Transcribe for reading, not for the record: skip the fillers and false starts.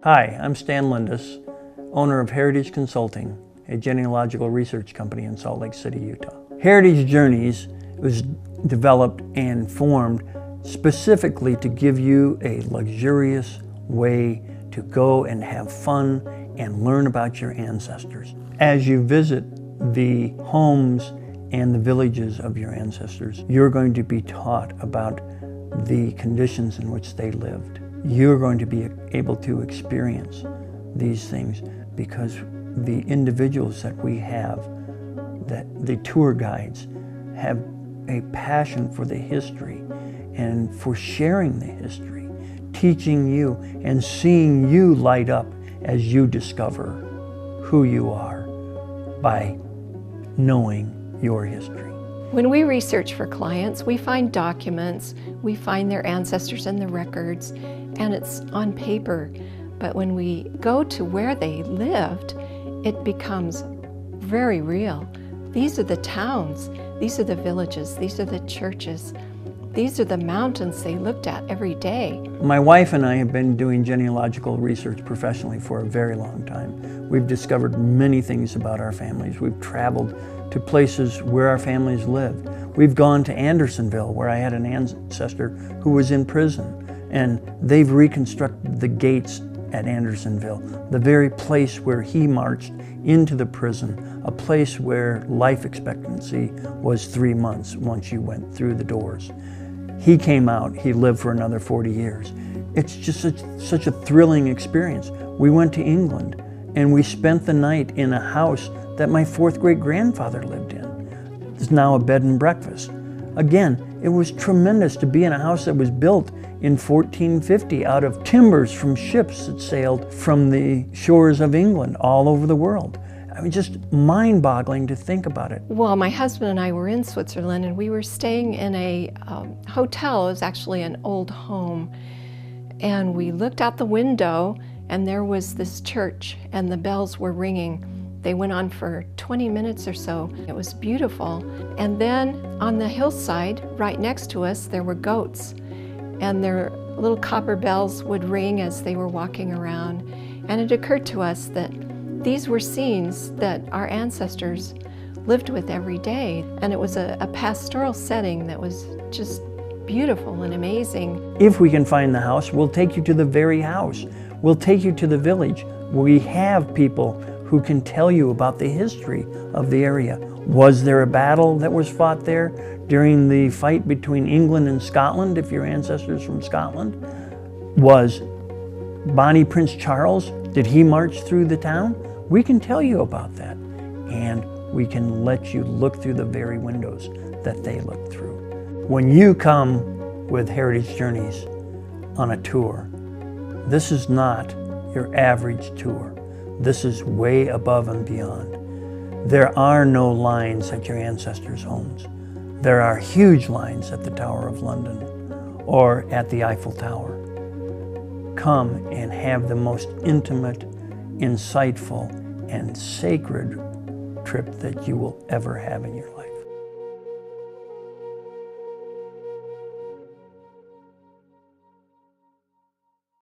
Hi, I'm Stan Lindus, owner of Heritage Consulting, a genealogical research company in Salt Lake City, Utah. Heritage Journeys was developed and formed specifically to give you a luxurious way to go and have fun and learn about your ancestors. As you visit the homes and the villages of your ancestors, you're going to be taught about the conditions in which they lived. You're going to be able to experience these things because the individuals that we have, that the tour guides, have a passion for the history and for sharing the history, teaching you and seeing you light up as you discover who you are by knowing your history. When we research for clients, we find documents, we find their ancestors in the records, and it's on paper. But when we go to where they lived, it becomes very real. These are the towns, these are the villages, these are the churches, these are the mountains they looked at every day. My wife and I have been doing genealogical research professionally for a very long time. We've discovered many things about our families. We've traveled to places where our families lived. We've gone to Andersonville, where I had an ancestor who was in prison, and they've reconstructed the gates at Andersonville, the very place where he marched into the prison, a place where life expectancy was 3 months once you went through the doors. He came out, he lived for another 40 years. It's just such a thrilling experience. We went to England and we spent the night in a house that my fourth great grandfather lived in. It's now a bed and breakfast. Again, it was tremendous to be in a house that was built in 1450 out of timbers from ships that sailed from the shores of England all over the world. I mean, just mind-boggling to think about it. Well, my husband and I were in Switzerland and we were staying in a hotel. It was actually an old home. And we looked out the window and there was this church and the bells were ringing. They went on for 20 minutes or so. It was beautiful. And then on the hillside, right next to us, there were goats. And their little copper bells would ring as they were walking around. And it occurred to us that these were scenes that our ancestors lived with every day. And it was a pastoral setting that was just beautiful and amazing. If we can find the house, we'll take you to the very house. We'll take you to the village. We have people who can tell you about the history of the area. Was there a battle that was fought there during the fight between England and Scotland, if your ancestors from Scotland? Was Bonnie Prince Charles, did he march through the town? We can tell you about that. And we can let you look through the very windows that they looked through. When you come with Heritage Journeys on a tour, this is not your average tour. This is way above and beyond. There are no lines at your ancestors' homes. There are huge lines at the Tower of London or at the Eiffel Tower. Come and have the most intimate, insightful, and sacred trip that you will ever have in your life.